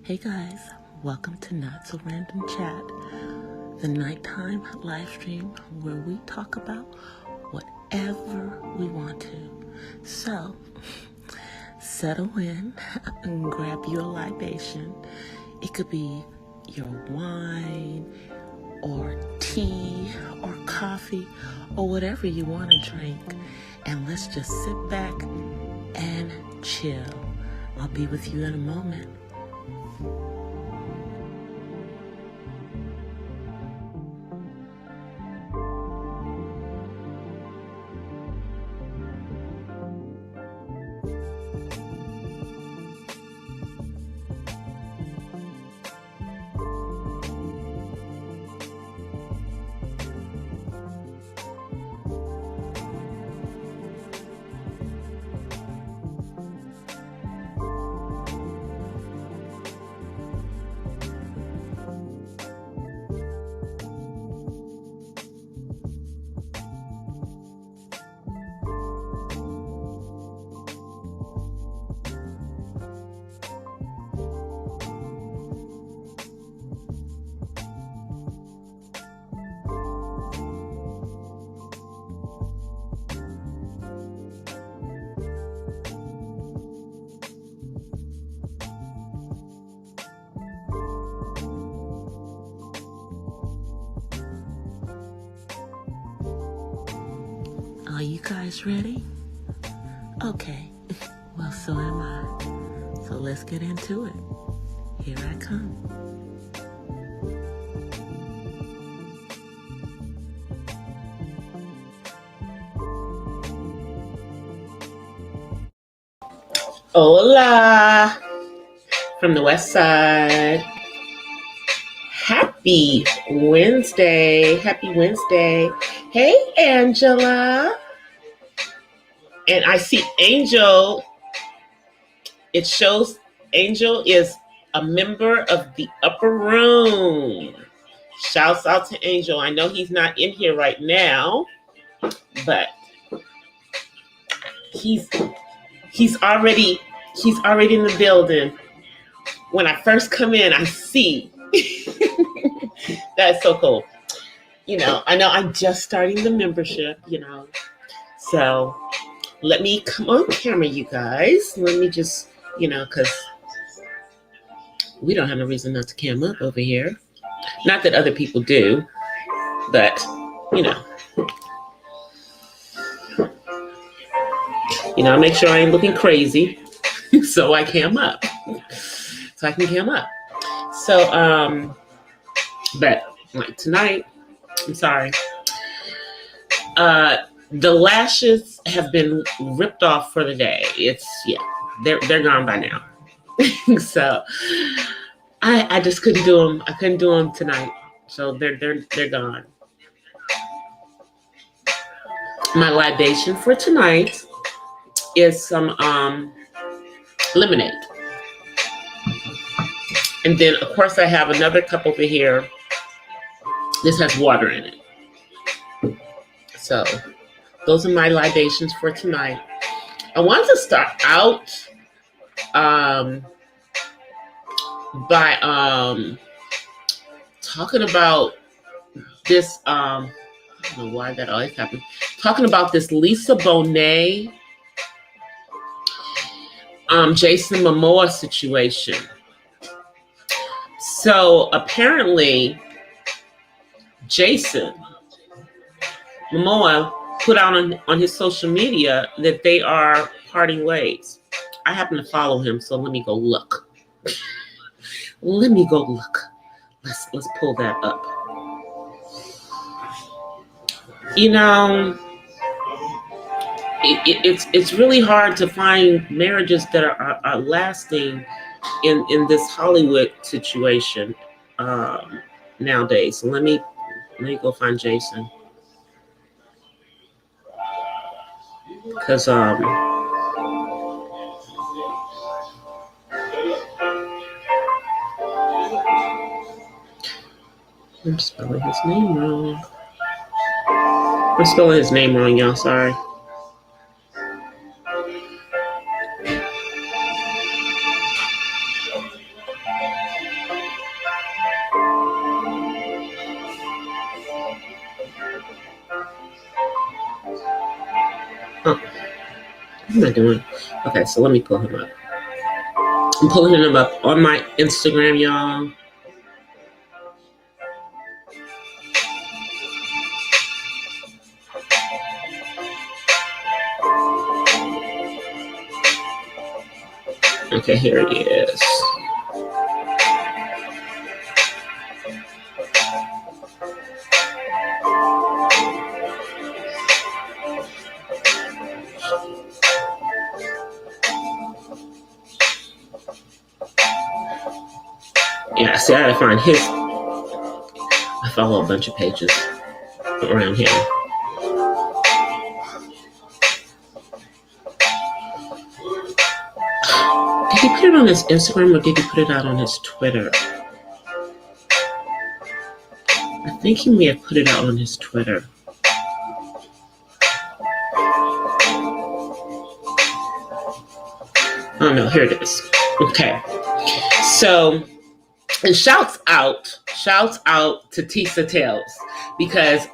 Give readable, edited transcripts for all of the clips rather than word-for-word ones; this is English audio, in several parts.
Hey guys, welcome to Not So Random Chat, the nighttime live stream where we talk about whatever we want to. So, settle in and grab your libation. It could be your wine or tea or coffee or whatever you want to drink. And let's just sit back and chill. I'll be with you in a moment. Are you guys ready? Okay, well, so am I. So let's get into it. Here I come. Hola from the west side. Happy Wednesday. Happy Wednesday. Hey, Angela. And I see Angel. It shows Angel is a member of the upper room. Shouts out to Angel. I know he's not in here right now, but he's already in the building. When I first come in, I see. That's so cool. I know I'm just starting the membership, So let me come on camera, you guys. Let me just, because we don't have no reason not to cam up over here. Not that other people do, but, I make sure I ain't looking crazy so I cam up. So I can cam up. So, but like tonight, I'm sorry. The lashes have been ripped off for the day. They're gone by now. So I just couldn't do them. I couldn't do them tonight. So they're gone. My libation for tonight is some lemonade. And then of course I have another cup over here. This has water in it. So those are my libations for tonight. I wanted to start out by talking about this. I don't know why that always happens. Talking about this Lisa Bonet, Jason Momoa situation. So apparently, Jason Momoa put out on his social media that they are parting ways. I happen to follow him, so let me go look. Let's pull that up. It's really hard to find marriages that are lasting in this Hollywood situation nowadays. So let me go find Jason. Because I'm spelling his name wrong. I'm spelling his name wrong, y'all. Sorry. Oh, what am I doing? Okay, so let me pull him up. I'm pulling him up on my Instagram, y'all. Okay, here he is. Yeah, see, I gotta find his. I follow a bunch of pages around him. Did he put it on his Instagram or did he put it out on his Twitter? I think he may have put it out on his Twitter. Oh no, here it is. Okay. So, and shouts out to Tisa Tales because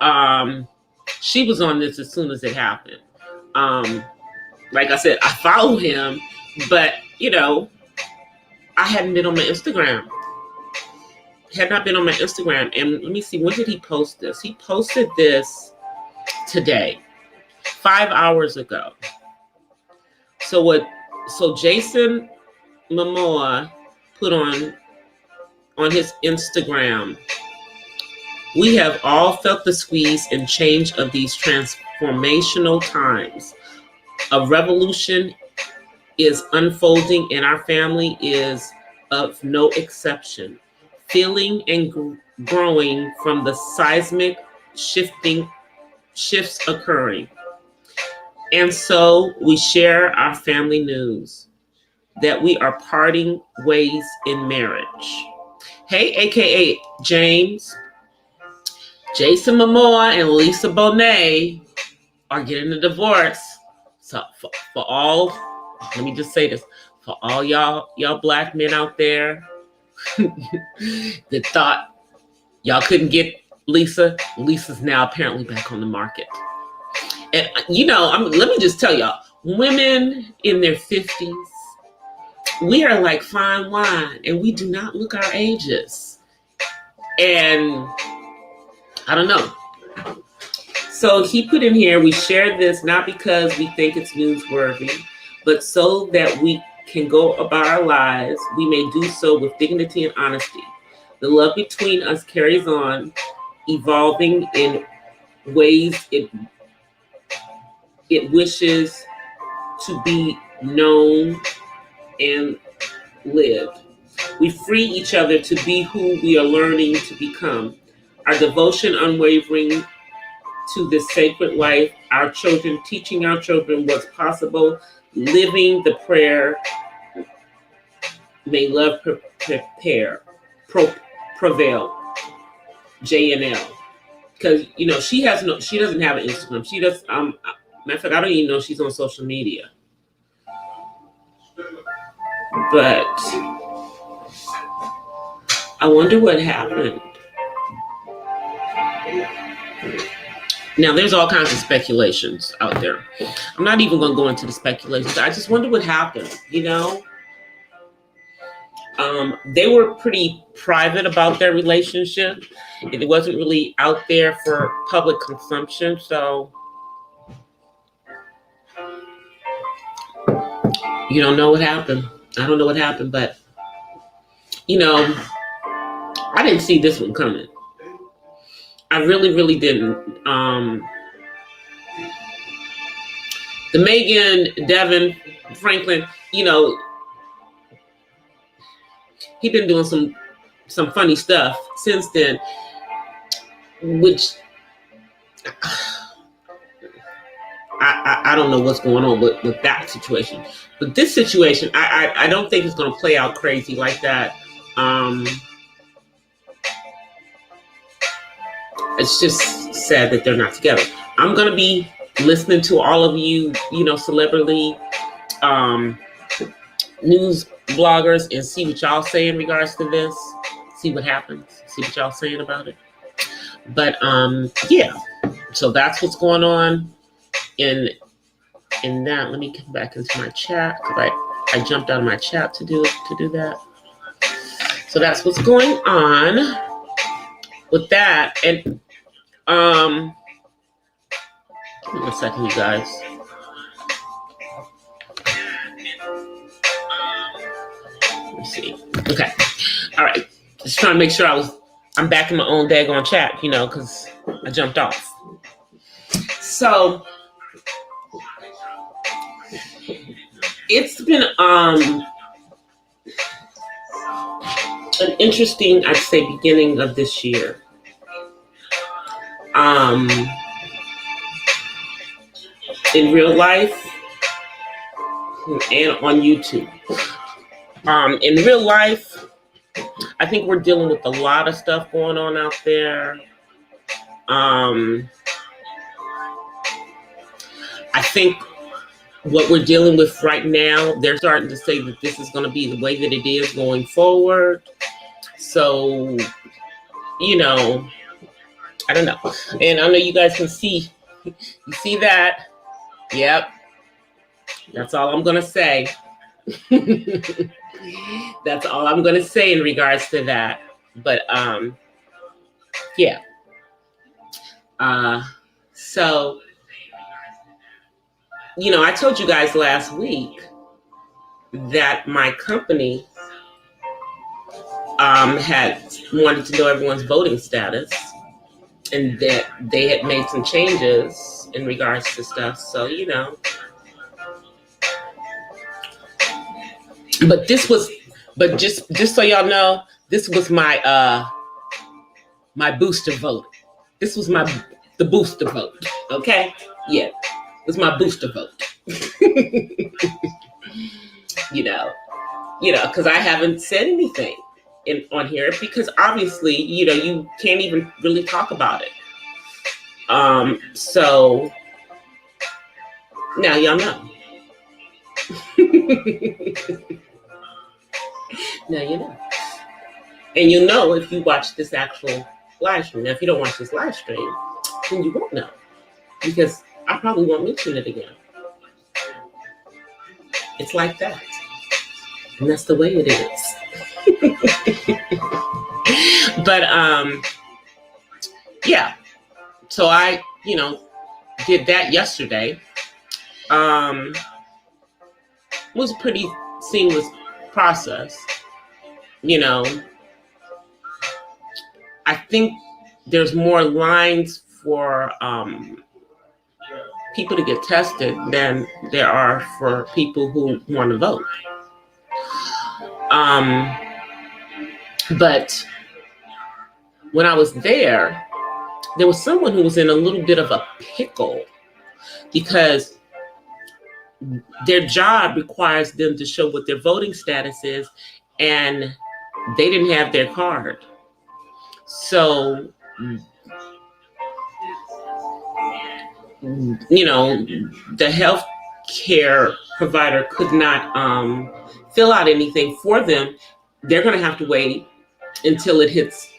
she was on this as soon as it happened. Like I said, I follow him, but I hadn't been on my Instagram. Had not been on my Instagram. And let me see, when did he post this? He posted this today, 5 hours ago. So Jason Momoa put on his Instagram, "We have all felt the squeeze and change of these transformational times. A revolution is unfolding and our family is of no exception. Feeling and growing from the seismic shifts occurring. And so we share our family news that we are parting ways in marriage. Hey, AKA James, Jason Momoa and Lisa Bonet are getting a divorce. So for all, let me just say this, for all y'all black men out there that thought y'all couldn't get Lisa's now apparently back on the market. And let me just tell y'all, women in their 50s, we are like fine wine and we do not look our ages. And I don't know. So he put in here, we share this not because we think it's newsworthy, but so that we can go about our lives. We may do so with dignity and honesty. The love between us carries on, evolving in ways it wishes to be known and lived. We free each other to be who we are learning to become. Our devotion unwavering to this sacred life, our children, teaching our children what's possible, living the prayer, may love prevail. JNL. Because she doesn't have an Instagram. She does matter of fact, I don't even know if she's on social media. But I wonder what happened. Now, there's all kinds of speculations out there. I'm not even going to go into the speculations. I just wonder what happened, They were pretty private about their relationship. It wasn't really out there for public consumption, so you don't know what happened. I don't know what happened, but I didn't see this one coming. I really, really didn't. The Megan, Devin, Franklin, he'd been doing some funny stuff since then, which I don't know what's going on with that situation. But this situation, I don't think it's going to play out crazy like that. It's just sad that they're not together. I'm going to be listening to all of you, celebrity news bloggers and see what y'all say in regards to this. See what happens. See what y'all saying about it. But yeah, so that's what's going on in in that, let me get back into my chat because I jumped out of my chat to do that. So that's what's going on with that. And give me a second, you guys. Let me see. Okay. All right. Just trying to make sure I'm back in my own daggone chat, because I jumped off. So it's been an interesting, I'd say, beginning of this year. In real life and on YouTube. In real life, I think we're dealing with a lot of stuff going on out there. I think what we're dealing with right now, they're starting to say that this is going to be the way that it is going forward. So, I don't know. And I know you guys can see, you see that? Yep. That's all I'm going to say. That's all I'm going to say in regards to that. But, yeah. So, I told you guys last week that my company had wanted to know everyone's voting status and that they had made some changes in regards to stuff. So, but just so y'all know, this was my my booster vote. This was the booster vote. Okay? Yeah. It was my booster vote. Because I haven't said anything on here because obviously, you can't even really talk about it. So now y'all know. Now you know. And you'll know if you watch this actual live stream. Now, if you don't watch this live stream, then you won't know. Because I probably won't mention it again. It's like that. And that's the way it is. But, yeah. So I, did that yesterday. It was a pretty seamless process. I think there's more lines for people to get tested than there are for people who want to vote. But when I was there was someone who was in a little bit of a pickle because their job requires them to show what their voting status is, and they didn't have their card. So, the health care provider could not fill out anything for them. They're going to have to wait until it hits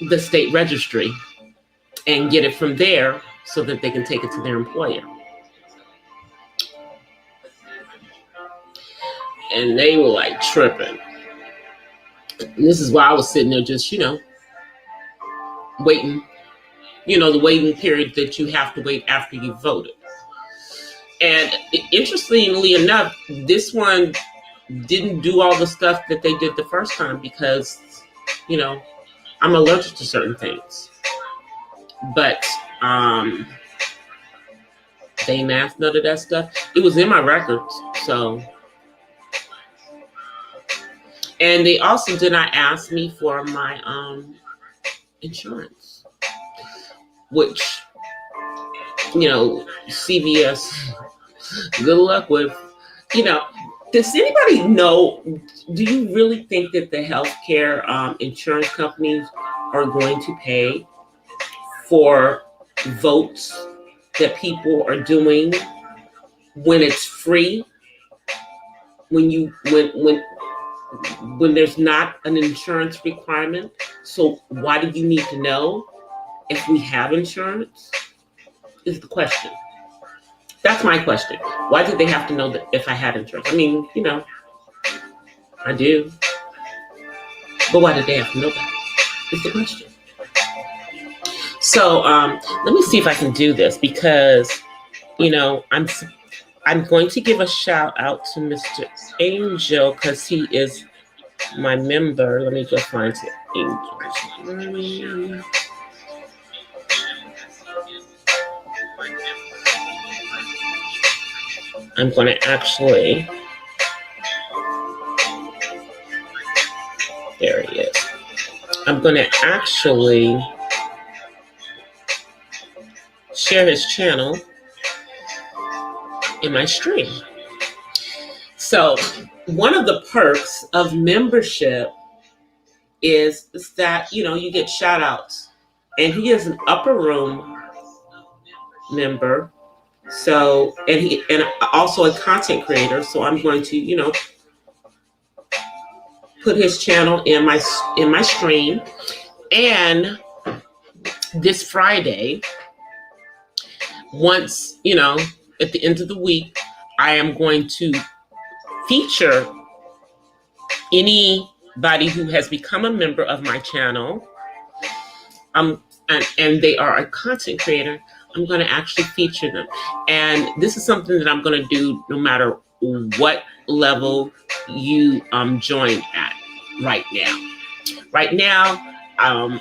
the state registry and get it from there so that they can take it to their employer. And they were like tripping. And this is why I was sitting there just, waiting, the waiting period that you have to wait after you voted. And interestingly enough, this one didn't do all the stuff that they did the first time because, I'm allergic to certain things. But they didn't ask none of that stuff. It was in my records, so. And they also did not ask me for my insurance, which, CVS, good luck with. Does anybody know, do you really think that the healthcare insurance companies are going to pay for votes that people are doing when it's free? When there's not an insurance requirement? So why do you need to know if we have insurance? Is the question. that's my question. Why did they have to know that if I had insurance? I mean, you know, I do. But why did they have to know that? Is the question. So let me see if I can do this because, you know, I'm going to give a shout out to Mr. Angel because he is my member. Let me go find Angel. I'm going to actually, there he is. I'm going to actually share his channel in my stream. So one of the perks of membership is that, you know, you get shout outs, and he is an upper room member. So, and also a content creator. So I'm going to, you know, put his channel in my stream. And this Friday, once, you know, at the end of the week, I am going to feature anybody who has become a member of my channel, and they are a content creator. I'm going to actually feature them. And this is something that I'm going to do no matter what level you join at right now. Right now, I'm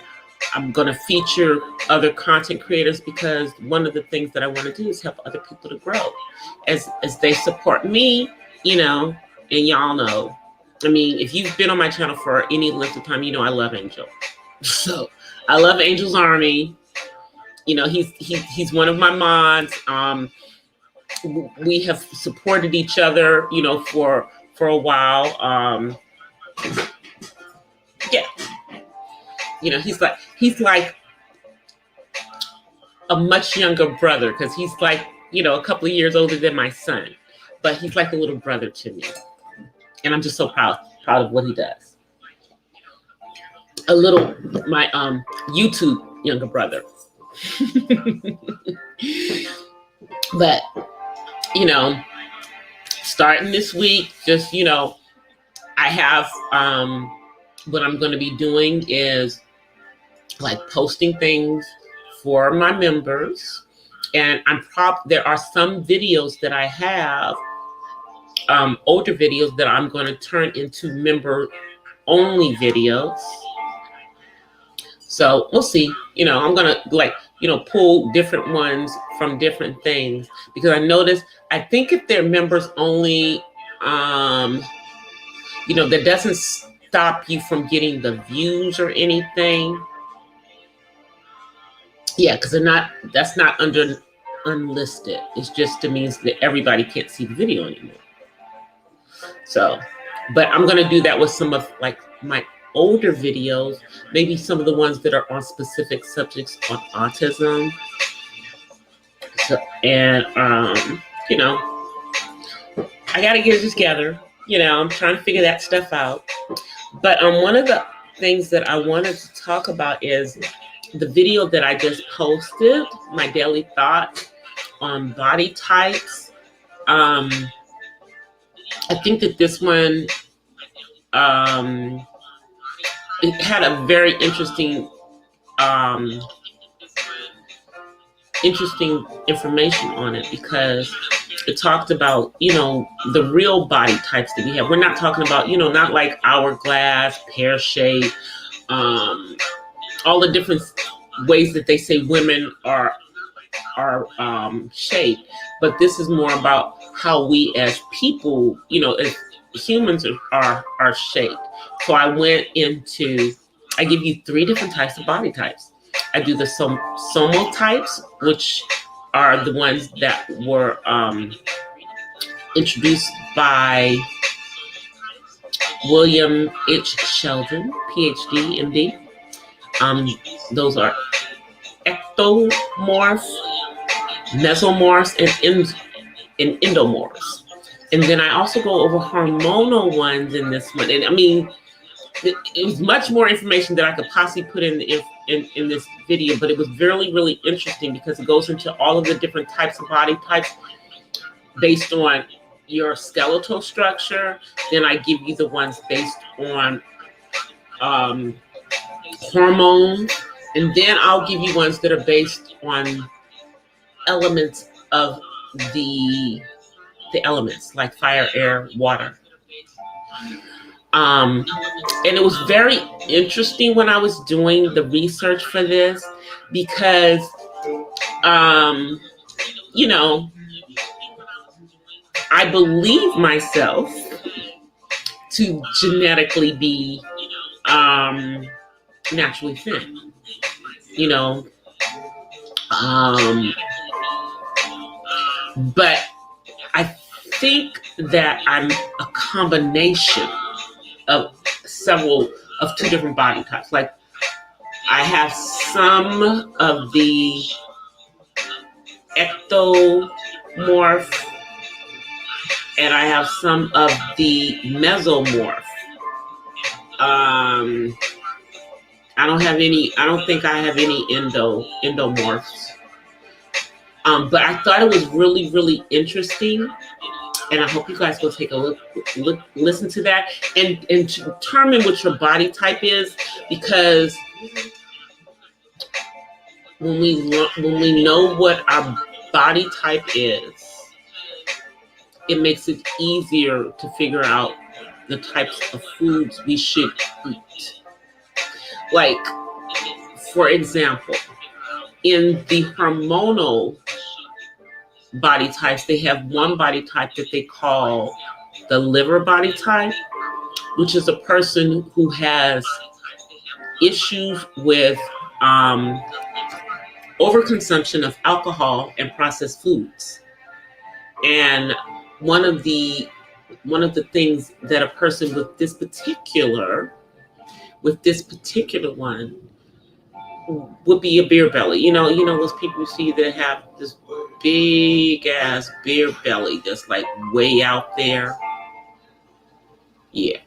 going to feature other content creators because one of the things that I want to do is help other people to grow as they support me, you know, and y'all know. I mean, if you've been on my channel for any length of time, you know I love Angel. So I love Angel's Army. You know, he's one of my mods. We have supported each other, you know, for a while. Yeah. You know, he's like a much younger brother because he's like, you know, a couple of years older than my son, but he's like a little brother to me. And I'm just so proud of what he does. My YouTube younger brother. But, you know, starting this week, just, you know, I have, what I'm going to be doing is like posting things for my members. And there are some videos that I have, older videos that I'm going to turn into member only videos. So we'll see, you know, I'm going to like, you know, pull different ones from different things because I think if they're members only, you know, that doesn't stop you from getting the views or anything. Yeah, because that's not under unlisted. It just means that everybody can't see the video anymore. So, but I'm going to do that with some of like my older videos, maybe some of the ones that are on specific subjects on autism. So, and, you know, I got to get it together. You know, I'm trying to figure that stuff out. But one of the things that I wanted to talk about is the video that I just posted, my daily thoughts on body types. I think that this one, it had a very interesting information on it because it talked about, you know, the real body types that we have. We're not talking about, you know, not like hourglass, pear shape, all the different ways that they say women are shaped. But this is more about how we as people, you know, as humans are shaped. So I give you 3 different types of body types. I do the somo types, which are the ones that were introduced by William H. Sheldon, PhD, MD. Those are ectomorphs, mesomorphs, and endomorphs. And then I also go over hormonal ones in this one. And I mean, it was much more information that I could possibly put in this video, but it was really, really interesting because it goes into all of the different types of body types based on your skeletal structure. Then I give you the ones based on hormones, and then I'll give you ones that are based on elements of the elements like fire, air, water. And it was very interesting when I was doing the research for this because, you know, I believe myself to genetically be naturally thin, you know, but I think that I'm a combination of two different body types. Like I have some of the ectomorph and I have some of the mesomorph. I don't think I have any endomorphs. But I thought it was really, really interesting. And I hope you guys will take a listen to that and determine what your body type is, because when we know what our body type is, it makes it easier to figure out the types of foods we should eat. Like, for example, in the hormonal body types, they have one body type that they call the liver body type, which is a person who has issues with overconsumption of alcohol and processed foods. And one of the things that a person with this particular one would be a beer belly. You know those people you see that have this big ass beer belly that's like way out there. Yeah.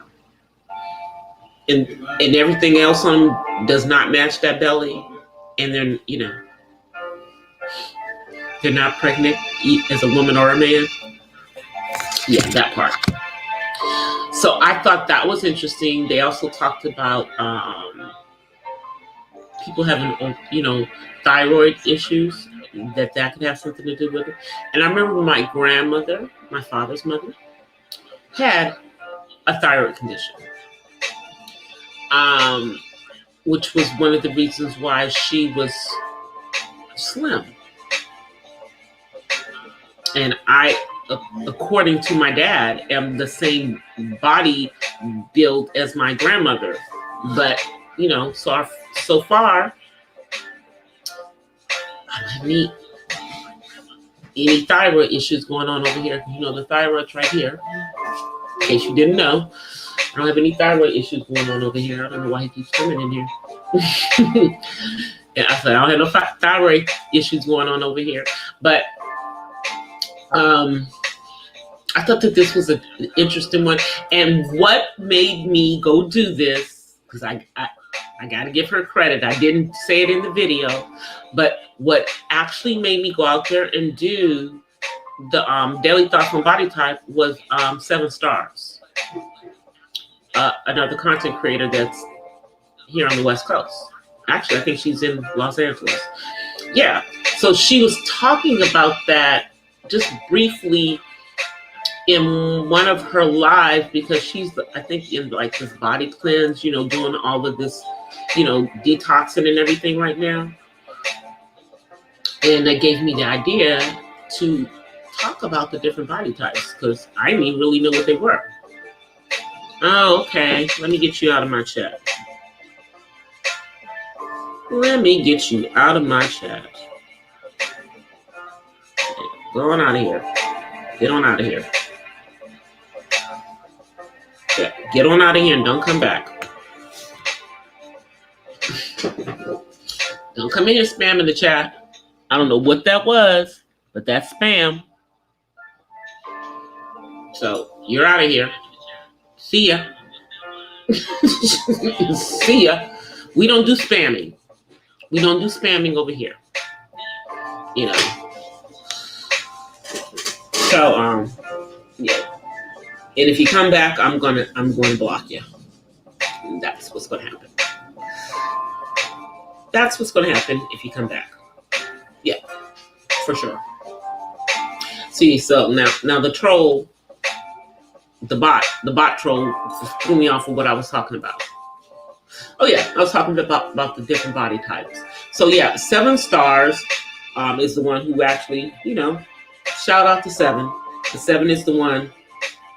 And everything else on them does not match that belly. And they're not pregnant as a woman or a man. Yeah, that part. So I thought that was interesting. They also talked about people having, thyroid issues, that could have something to do with it. And I remember my grandmother, my father's mother, had a thyroid condition, which was one of the reasons why she was slim. And I, according to my dad, am the same body build as my grandmother. But, so far, I don't have any thyroid issues going on over here. The thyroid's right here. In case you didn't know, I don't have any thyroid issues going on over here. I don't know why he keeps coming in here. And I said, I don't have no thyroid issues going on over here. But I thought that this was an interesting one. And what made me go do this, because I got to give her credit. I didn't say it in the video, but what actually made me go out there and do the Daily Thoughts on Body Type was 7 Stars, another content creator that's here on the West Coast. Actually, I think she's in Los Angeles. Yeah, so she was talking about that just briefly in one of her lives, because she's, I think, in like this body cleanse, doing all of this, detoxing and everything right now. And that gave me the idea to talk about the different body types, because I didn't even really know what they were. Oh, okay. Let me get you out of my chat. Let me get you out of my chat. Go on out of here. Get on out of here. Yeah, get on out of here and don't come back. Don't come in here spamming the chat. I don't know what that was, but that's spam. So you're out of here. See ya. See ya. We don't do spamming. We don't do spamming over here. So yeah. And if you come back, I'm going to block you. And that's what's going to happen. That's what's going to happen if you come back. Yeah, for sure. See, so now the troll, the bot troll threw me off of what I was talking about. Oh yeah, I was talking about the different body types. So yeah, 7 stars is the one who actually, shout out to 7. The 7 is the one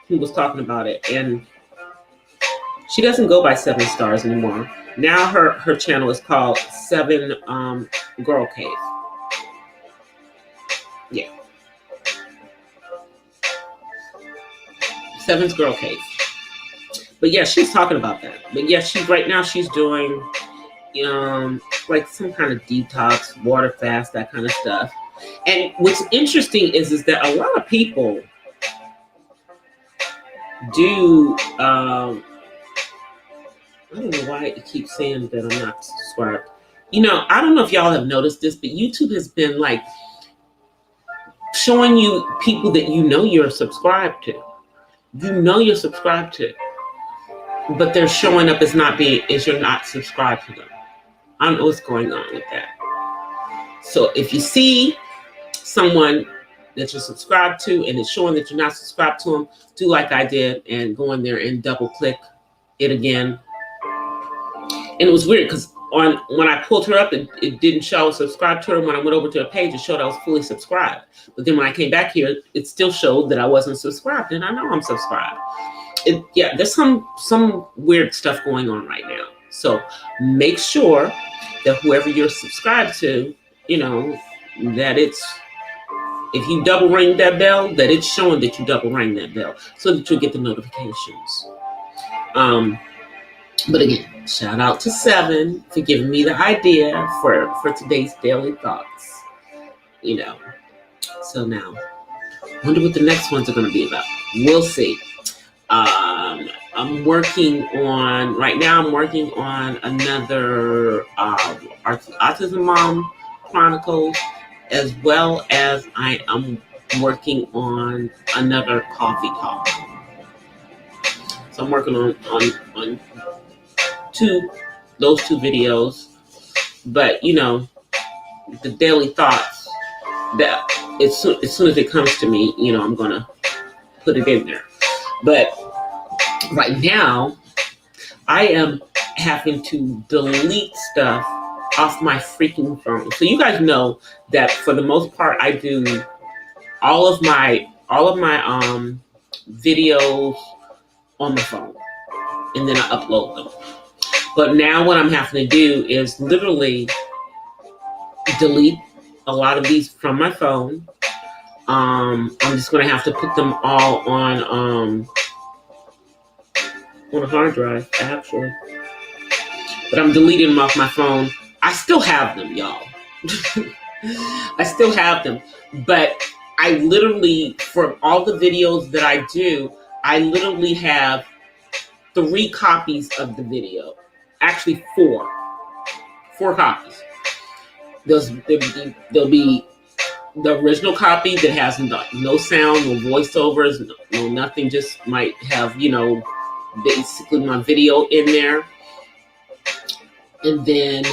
who was talking about it, and she doesn't go by 7 stars anymore. Now her channel is called 7 Girl Cave. Yeah, 7's Girl Cave. But yeah, she's talking about that. But yeah, she's doing like some kind of detox, water fast, that kind of stuff. And what's interesting is that a lot of people do. I don't know why it keeps saying that I'm not subscribed. I don't know if y'all have noticed this, but YouTube has been like showing you people that you're subscribed to. You're subscribed to, but they're showing up as you're not subscribed to them. I don't know what's going on with that. So if you see someone that you're subscribed to and it's showing that you're not subscribed to them, do like I did and go in there and double click it again. And it was weird because when I pulled her up, it didn't show I was subscribed to her. When I went over to her page, it showed I was fully subscribed. But then when I came back here, it still showed that I wasn't subscribed, and I know I'm subscribed. There's some weird stuff going on right now. So make sure that whoever you're subscribed to, that if you double ring that bell, that it's showing that you double ring that bell so that you'll get the notifications. But again, shout out to 7 for giving me the idea for today's daily thoughts. So now, I wonder what the next ones are going to be about. We'll see. I'm working on another Autism Mom Chronicles, as well as I am working on another coffee talk. So I'm working on those two videos, but the daily thoughts, that as soon as it comes to me, I'm gonna put it in there. But right now, I am having to delete stuff off my freaking phone. So you guys know that for the most part, I do all of my videos on my phone, and then I upload them. But now what I'm having to do is literally delete a lot of these from my phone. I'm just going to have to put them all on a hard drive, actually. But I'm deleting them off my phone. I still have them, y'all. I still have them. But I literally, for all the videos that I do, I literally have 3 copies of the video. Actually, 4 copies. There'll be the original copy that has no sound, no voiceovers, no nothing. Just might have basically my video in there, and then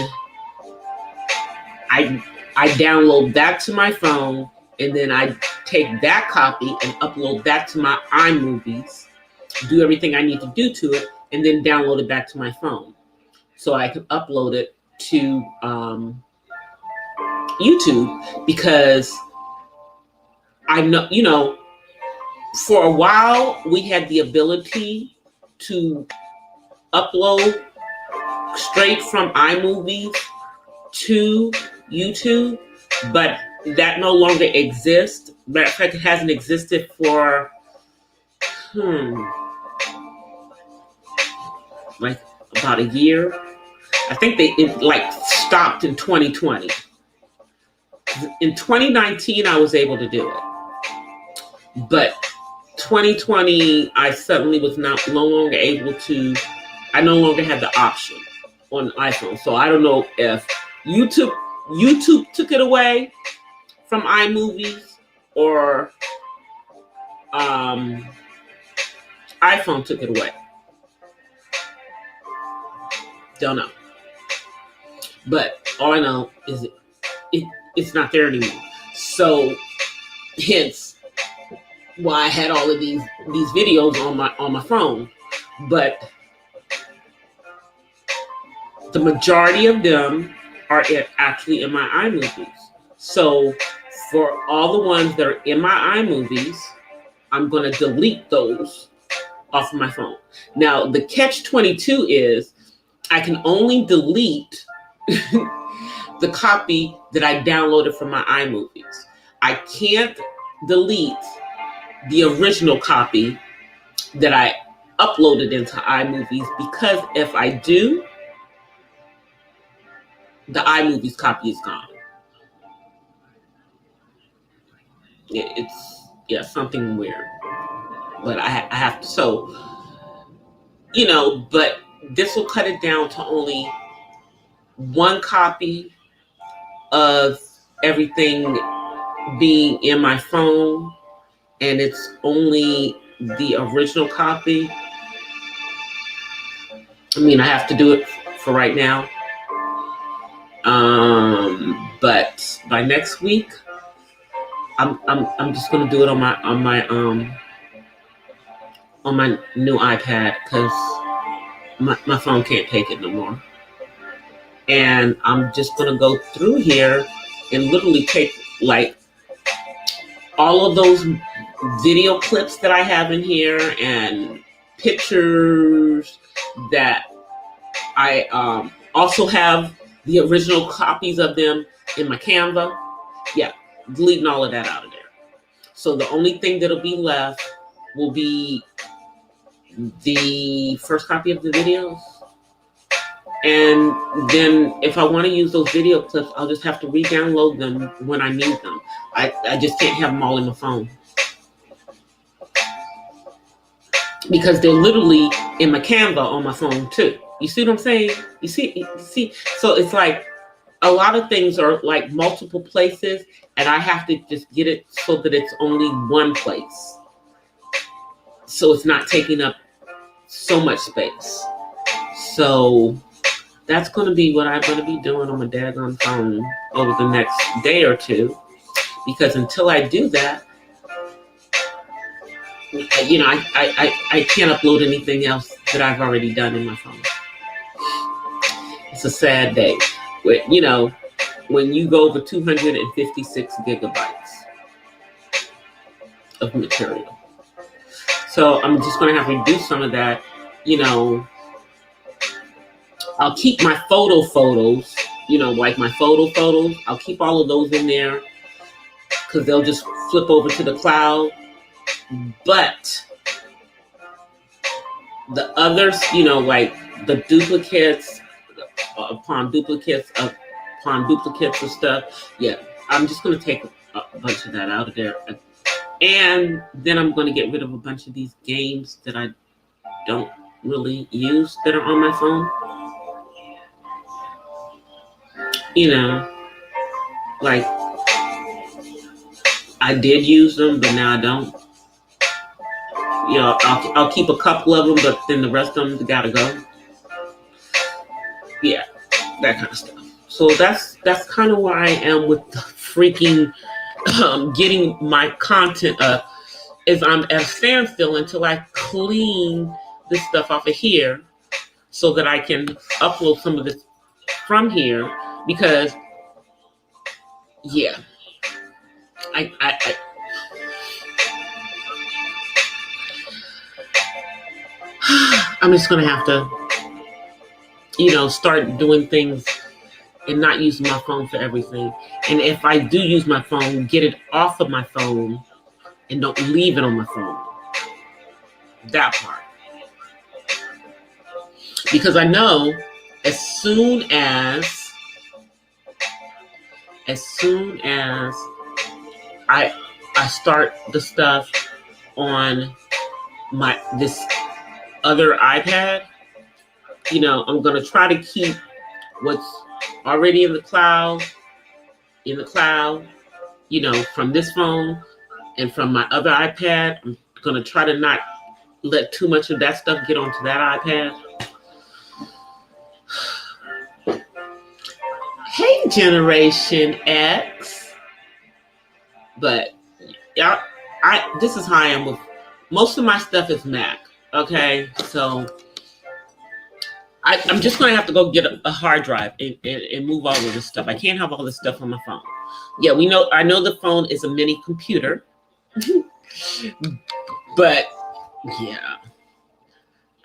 I download that to my phone, and then I take that copy and upload that to my iMovies, do everything I need to do to it, and then download it back to my phone, so I can upload it to YouTube, because I know, for a while we had the ability to upload straight from iMovies to YouTube, but that no longer exists. Matter of fact, it hasn't existed for like about a year. I think it stopped in 2020. In 2019, I was able to do it, but 2020, I suddenly was no longer able to. I no longer had the option on iPhone, so I don't know if YouTube took it away from iMovies, or um, iPhone took it away. Don't know. But all I know is it's not there anymore. So hence why I had all of these videos on my phone. But the majority of them are actually in my iMovies. So for all the ones that are in my iMovies, I'm going to delete those off of my phone. Now, the catch-22 is I can only delete the copy that I downloaded from my iMovies. I can't delete the original copy that I uploaded into iMovies, because if I do, the iMovies copy is gone. It's something weird. But I have to, so, but this will cut it down to only one copy of everything being in my phone, and it's only the original copy. I mean, I have to do it for right now. But by next week, I'm just gonna do it on my new iPad, because my phone can't take it no more. And I'm just gonna go through here and literally take like all of those video clips that I have in here and pictures that I also have the original copies of them in my Canva. Yeah, deleting all of that out of there. So the only thing that'll be left will be the first copy of the videos. And then if I want to use those video clips, I'll just have to re-download them when I need them. I just can't have them all in my phone, because they're literally in my Canva on my phone too. You see what I'm saying? You see? So it's like a lot of things are like multiple places, and I have to just get it so that it's only one place, so it's not taking up so much space. So that's going to be what I'm going to be doing on my daggone phone over the next day or two, because until I do that, I can't upload anything else that I've already done in my phone. It's a sad day. When you go over 256 gigabytes of material. So I'm just going to have to reduce some of that. I'll keep my photos, like my photos. I'll keep all of those in there, because they'll just flip over to the cloud. But the others, like the duplicates upon duplicates of stuff, yeah, I'm just going to take a bunch of that out of there. And then I'm going to get rid of a bunch of these games that I don't really use that are on my phone. Like I did use them, but now I don't. I'll keep a couple of them, but then the rest of them gotta go. Yeah, that kind of stuff. So that's kind of where I am with the freaking getting my content up. Is I'm at a standstill until I clean this stuff off of here, so that I can upload some of this from here. Because yeah, I'm just gonna have to, start doing things and not using my phone for everything. And if I do use my phone, get it off of my phone and don't leave it on my phone. That part. Because I know as soon as I start the stuff on this other iPad, I'm gonna try to keep what's already in the cloud, from this phone, And from my other iPad, I'm going to try to not let too much of that stuff get onto that iPad. Hey, Generation X. But yeah, this is how I am with most of my stuff is Mac. Okay, so I'm just going to have to go get a hard drive and move all of this stuff. I can't have all this stuff on my phone. Yeah, I know the phone is a mini computer, but yeah.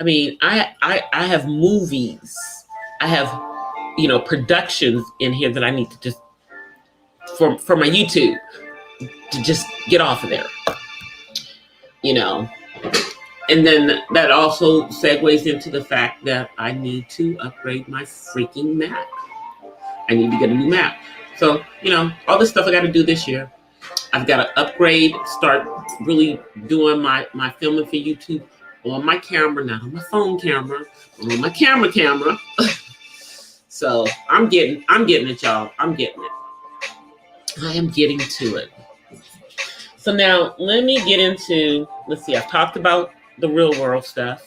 I mean, I have movies. I have, productions in here that I need to just, for my YouTube, to just get off of there. And then that also segues into the fact that I need to upgrade my freaking Mac. I need to get a new Mac. So, all this stuff I got to do this year. I've got to upgrade, start really doing my filming for YouTube on my camera, not on my phone camera, but on my camera. So I'm getting it, y'all. I'm getting it. I am getting to it. So now let me get into, let's see, I've talked about the real world stuff.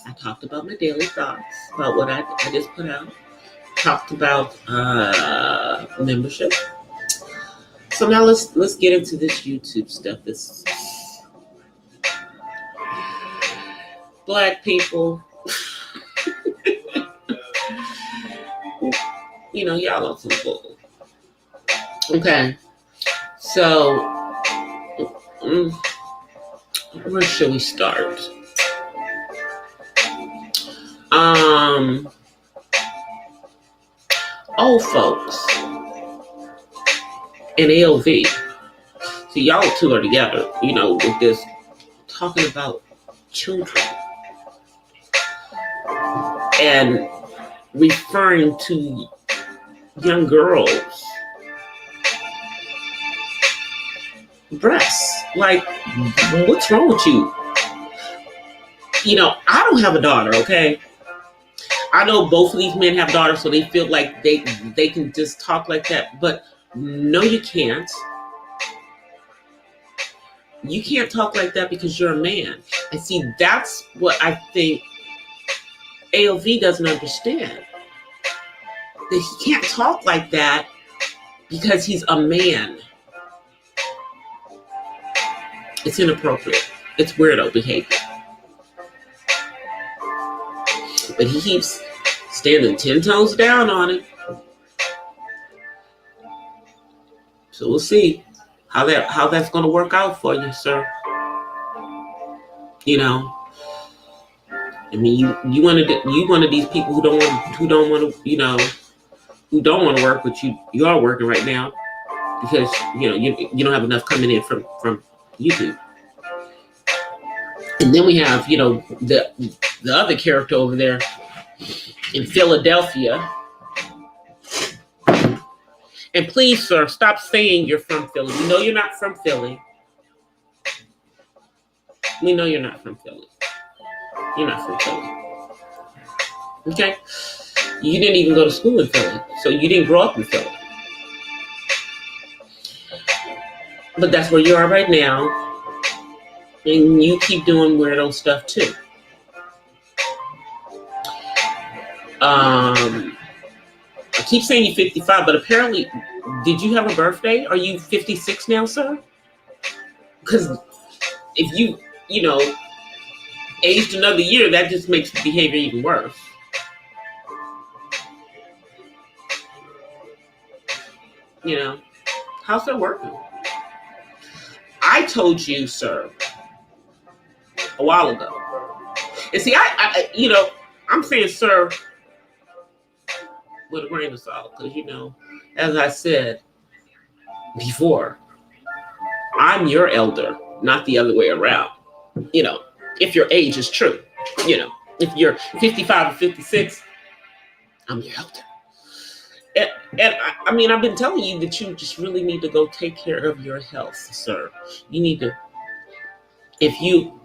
I talked about my daily thoughts, about what I just put out. Talked about membership. So now let's get into this YouTube stuff. This Black people, y'all on some bull. Okay, so where should we start? Old folks and AOV. See, y'all two are together, with this talking about children and referring to young girls' breasts. Like, what's wrong with you? I don't have a daughter, okay? I know both of these men have daughters, so they feel like they can just talk like that. But no, you can't. You can't talk like that because you're a man. And see, that's what I think AOV doesn't understand. That he can't talk like that because he's a man. It's inappropriate. It's weirdo behavior. But he keeps standing 10 toes down on it. So we'll see how that's going to work out for you, sir. I mean, you one of these people who don't want to work, but you are working right now because you don't have enough coming in from YouTube. And then we have the other character over there in Philadelphia. And please, sir, stop saying you're from Philly. We know you're not from Philly. We know you're not from Philly. You're not from Philly. Okay? You didn't even go to school in Philly, so you didn't grow up in Philly. But that's where you are right now. And you keep doing weirdo stuff too. I keep saying you're 55, but apparently, did you have a birthday? Are you 56 now, sir? Because if you aged another year, that just makes the behavior even worse. How's that working? I told you, sir, a while ago. And see, I'm saying, sir, with a grain of salt, because as I said before, I'm your elder, not the other way around. If your age is true, if you're 55 or 56, I'm your elder. And I mean, I've been telling you that you just really need to go take care of your health, sir. You need to, if you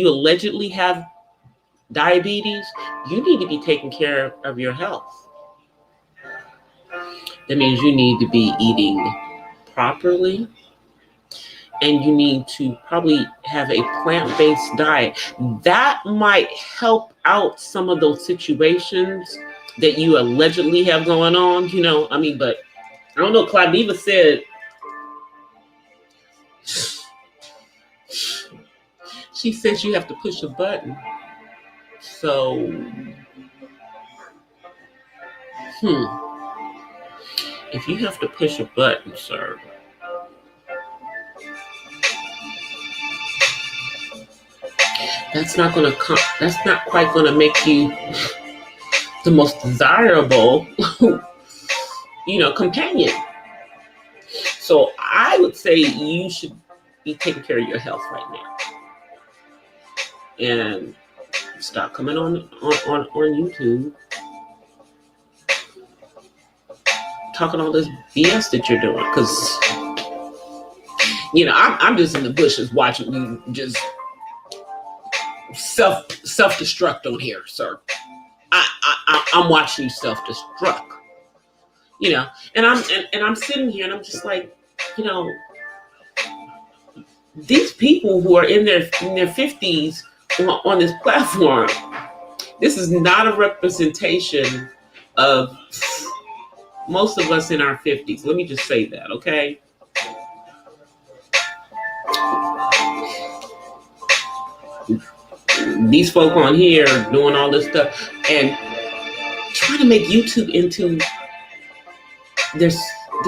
allegedly have diabetes, you need to be taking care of your health. That means you need to be eating properly. and you need to probably have a plant-based diet. That might help out some of those situations that you allegedly have going on, I mean, but I don't know. Claudiva said she says you have to push a button. So, if you have to push a button, sir, that's not going to come. That's not quite going to make you the most desirable, companion. So I would say you should be taking care of your health right now, and stop coming on YouTube talking all this BS that you're doing, because I'm just in the bushes watching you just self-destruct on here, sir. I'm watching you self-destruct, and I'm sitting here and I'm just like, these people who are in their 50s on this platform, this is not a representation of most of us in our 50s. Let me just say that, okay? These folk on here doing all this stuff and trying to make YouTube into their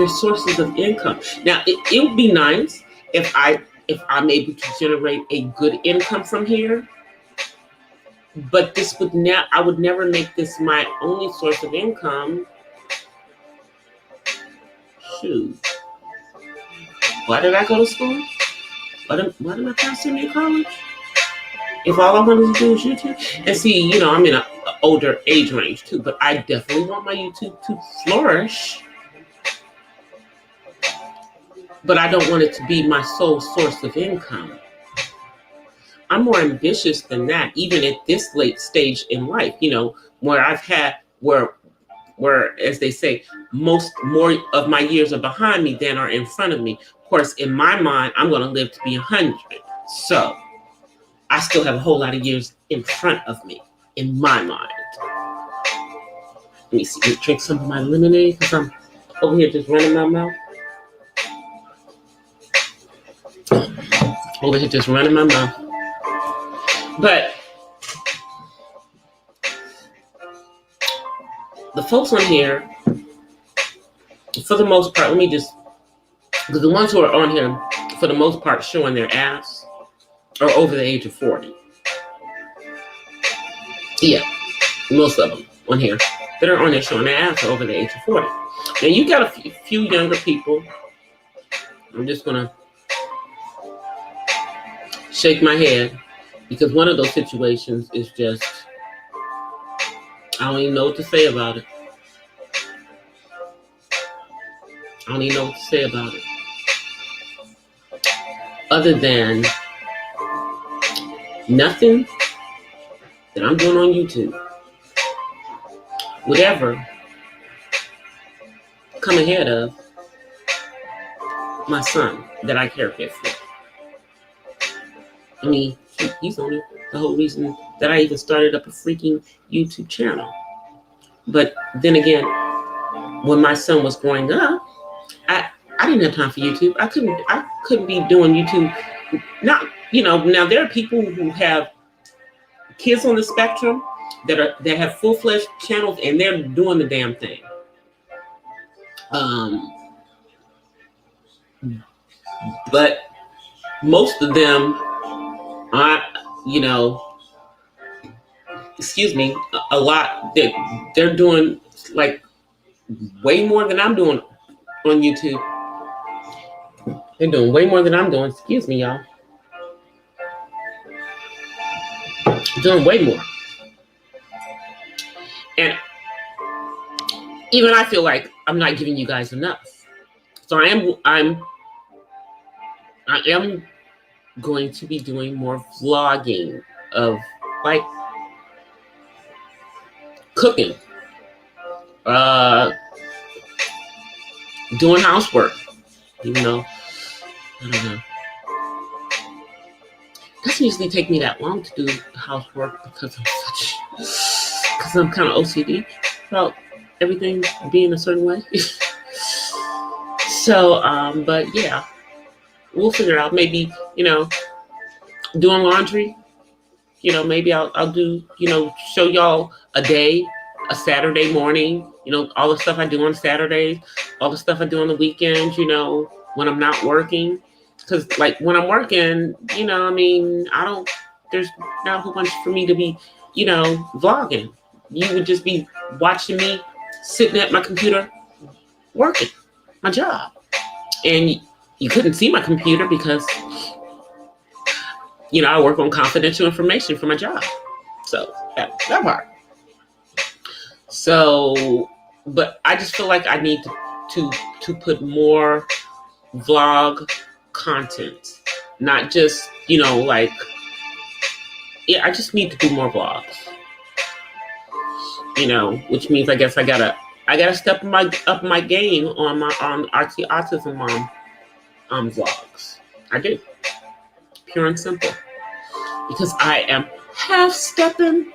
sources of income. Now, it would be nice if I'm able to generate a good income from here, but I would never make this my only source of income. Shoot. Why did I go to school? Why did my parents send me to college? If all I wanted to do is YouTube. And see, I'm in an older age range too, but I definitely want my YouTube to flourish. But I don't want it to be my sole source of income. I'm more ambitious than that, even at this late stage in life, where I've had, where as they say, more of my years are behind me than are in front of me. Of course, in my mind, I'm going to live to be 100. So I still have a whole lot of years in front of me, in my mind. Let me see, let me drink some of my lemonade because I'm over here just running my mouth. Over here just running my mouth. But the folks on here, for the most part, because the ones who are on here, for the most part, showing their ass, are over the age of 40. Yeah, most of them on here that are on there showing their ass are over the age of 40. Now, you got a few younger people. I'm just going to shake my head, because one of those situations is just, I don't even know what to say about it. I don't even know what to say about it. Other than nothing that I'm doing on YouTube would ever come ahead of my son that I care for. I mean, he's only the whole reason that I even started up a freaking YouTube channel. But then again, when my son was growing up, I didn't have time for YouTube. I couldn't be doing YouTube. Not, now there are people who have kids on the spectrum that have full-fledged channels and they're doing the damn thing. But most of them aren't, a lot that they're doing like way more than I'm doing on YouTube. They're doing way more than I'm doing. Excuse me, y'all. Doing way more. And even I feel like I'm not giving you guys enough. So I am going to be doing more vlogging of like cooking, doing housework, I don't know. doesn't usually take me that long to do housework because I'm kind of OCD about everything being a certain way. So, but yeah, we'll figure it out. Maybe, doing laundry. Maybe I'll do, show y'all a day, a Saturday morning, all the stuff I do on Saturdays, all the stuff I do on the weekends, when I'm not working. Because, like, when I'm working, there's not a whole bunch for me to be, vlogging. You would just be watching me sitting at my computer working my job. And you couldn't see my computer because, I work on confidential information for my job. So that part. So, but I just feel like I need to put more vlog content, not just, I just need to do more vlogs, which means I guess I gotta step up my game on RT Autism Mom vlogs. I do. Pure and simple. Because I am half stepping.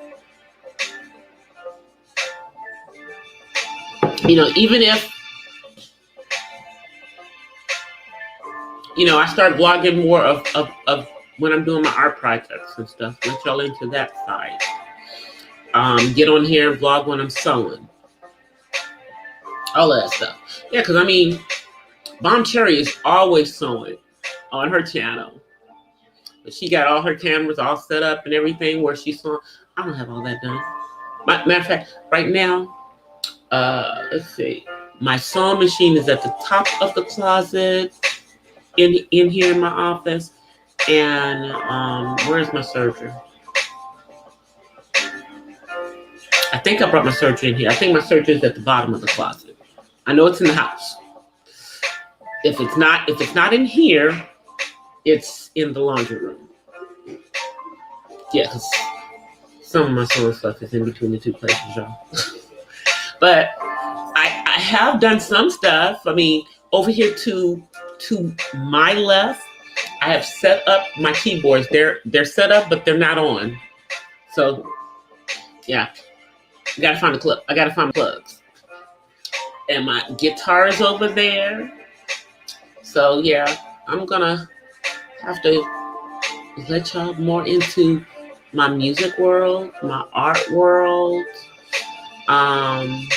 Even if, I start vlogging more of when I'm doing my art projects and stuff, let y'all into that side. Get on here and vlog when I'm sewing. All of that stuff. Yeah, because Bomb Cherry is always sewing on her channel. But she got all her cameras all set up and everything where she's sewing. I don't have all that done. Matter of fact, right now, let's see. My sewing machine is at the top of the closet in here in my office. And where's my serger? I think I brought my serger in here. I think my serger is at the bottom of the closet. I know it's in the house. If it's not in here, it's in the laundry room. Yeah, because some of my sewing stuff is in between the two places, y'all. But I have done some stuff. Over here to my left, I have set up my keyboards. They're set up, but they're not on. So yeah, I gotta find the plugs. And my guitar is over there. So yeah, I'm gonna have to let y'all more into my music world, my art world, and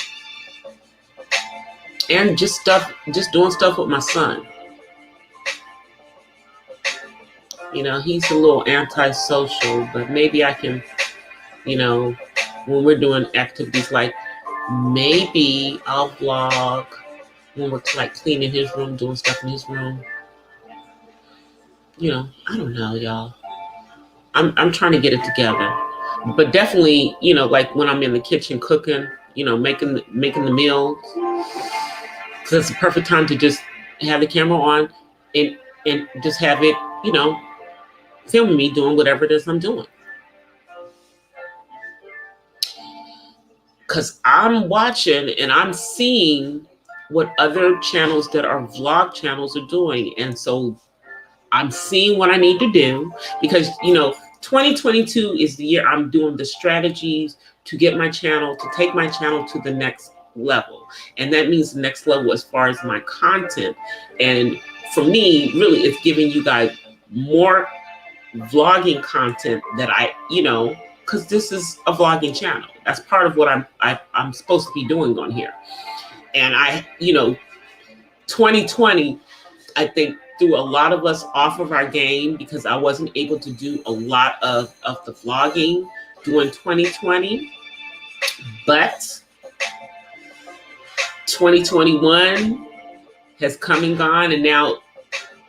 just doing stuff with my son. He's a little antisocial, but maybe I can, when we're doing activities, like maybe I'll vlog when we're like cleaning his room, doing stuff in his room. I don't know, y'all. I'm trying to get it together, but definitely, like when I'm in the kitchen cooking, making the meals, because it's the perfect time to just have the camera on and just have it, filming me doing whatever it is I'm doing. Because I'm watching and I'm seeing what other channels that are vlog channels are doing, and so I'm seeing what I need to do, because 2022 is the year I'm doing the strategies to get my channel, to take my channel to the next level. And that means the next level as far as my content. And for me, really, it's giving you guys more vlogging content that because this is a vlogging channel. That's part of what I'm supposed to be doing on here. And 2020, I think, threw a lot of us off of our game because I wasn't able to do a lot of the vlogging during 2020. But 2021 has come and gone, and now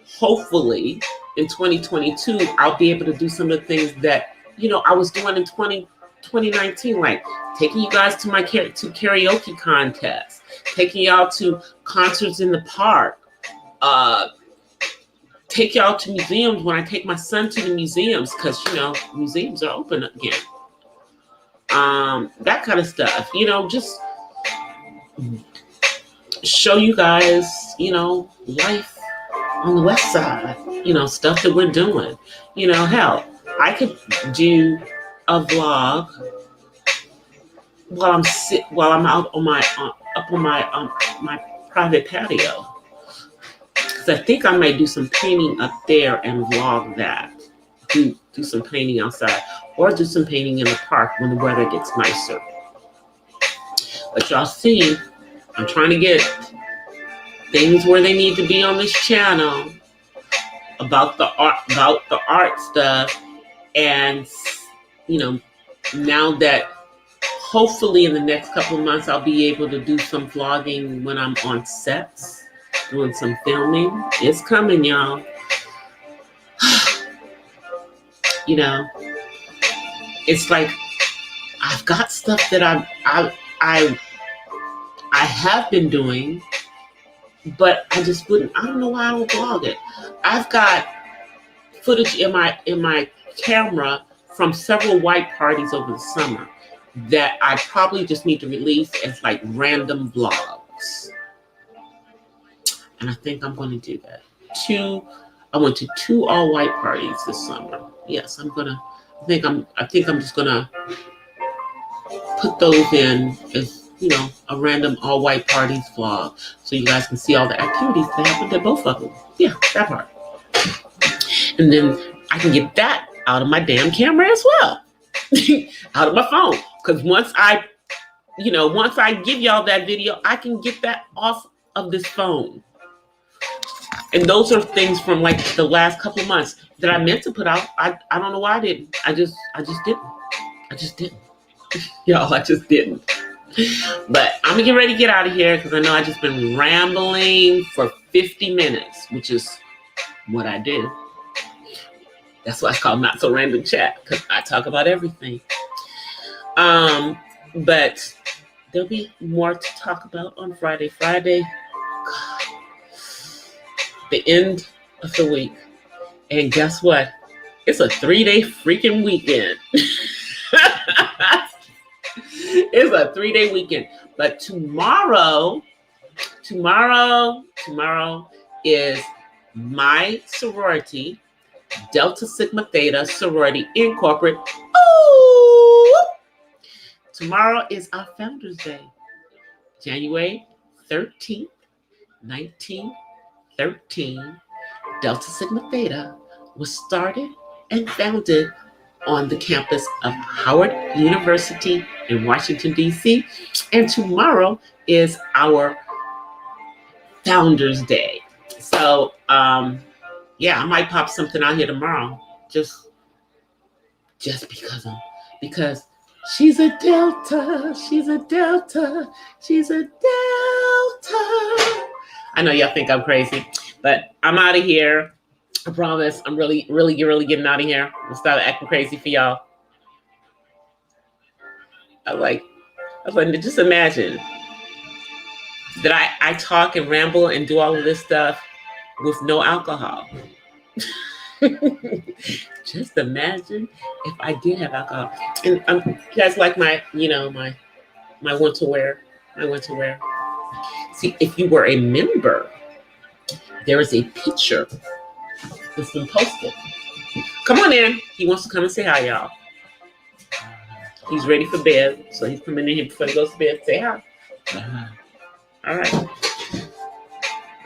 hopefully in 2022 I'll be able to do some of the things that I was doing in 2019, like taking you guys to my karaoke contests, taking y'all to concerts in the park, take y'all to museums when I take my son to the museums, because museums are open again. That kind of stuff, just show you guys, life on the west side, stuff that we're doing. Hell, I could do a vlog while I'm out on my up on my private patio. Because I think I might do some painting up there and vlog that. Do some painting outside, or do some painting in the park when the weather gets nicer. But y'all see, I'm trying to get things where they need to be on this channel about the art stuff. And now that hopefully in the next couple of months I'll be able to do some vlogging when I'm on sets, doing some filming. It's coming, y'all. It's like I've got stuff that I have been doing, but I just wouldn't. I don't know why I don't vlog it. I've got footage in my camera from several white parties over the summer that I probably just need to release as like random vlogs. And I think I'm going to do that. I went to 2 all-white parties this summer. Yes, I think I'm just gonna put those in as a random all-white parties vlog, so you guys can see all the activities that happened at both of them. Yeah, that part. And then I can get that out of my damn camera as well, out of my phone. Because once I give y'all that video, I can get that off of this phone. And those are things from like the last couple of months that I meant to put out. I don't know why I didn't. I just didn't. I just didn't. Y'all, I just didn't. But I'm gonna get ready to get out of here because I know I just been rambling for 50 minutes, which is what I do. That's why it's called Not So Random Chat, because I talk about everything. But there'll be more to talk about on Friday. God, the end of the week. And guess what? It's a 3-day freaking weekend. It's a 3-day weekend. But tomorrow is my sorority, Delta Sigma Theta Sorority Incorporated. Ooh! Tomorrow is our Founders Day, January 13th, 1913. Delta Sigma Theta was started and founded on the campus of Howard University in Washington, D.C. And tomorrow is our Founders Day. So, yeah, I might pop something out here tomorrow, just because she's a Delta, she's a Delta, she's a Delta. I know y'all think I'm crazy, but I'm out of here. I promise. I'm really getting out of here. I'm stop acting crazy for y'all. I was like, just imagine that I talk and ramble and do all of this stuff with no alcohol. Just imagine if I did have alcohol. And you guys like my winter wear. My winter wear. See, if you were a member, there is a picture that's been posted. Come on in. He wants to come and say hi, y'all. He's ready for bed, so he's coming in here before he goes to bed. Say hi. All right.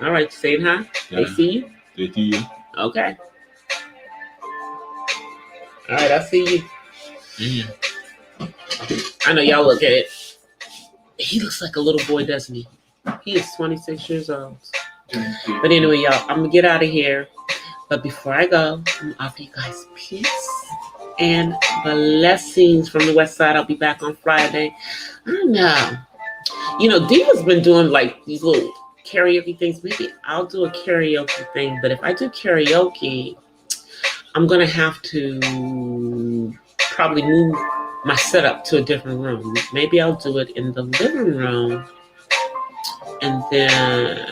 All right, saying hi. Yeah. They see you? They see you. Okay. All right, I see you. Yeah. I know y'all look at it. He looks like a little boy, doesn't he? He is 26 years old. But anyway, y'all, I'm going to get out of here. But before I go, I'm going to offer you guys peace and blessings from the West Side. I'll be back on Friday. I don't know. Diva's been doing like these little karaoke things. Maybe I'll do a karaoke thing. But if I do karaoke, I'm going to have to probably move my setup to a different room. Maybe I'll do it in the living room. And then,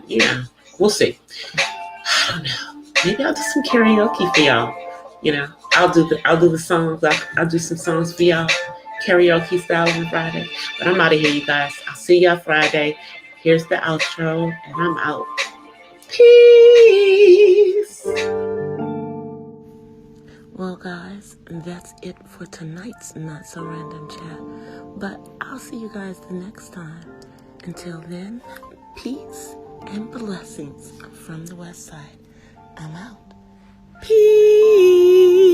yeah, we'll see. I don't know. Maybe I'll do some karaoke for y'all. I'll do the songs. I'll do some songs for y'all, karaoke style on Friday. But I'm out of here, you guys. I'll see y'all Friday. Here's the outro, and I'm out. Peace. Well, guys, that's it for tonight's Not So Random Chat. But I'll see you guys the next time. Until then, peace and blessings from the West Side. I'm out. Peace.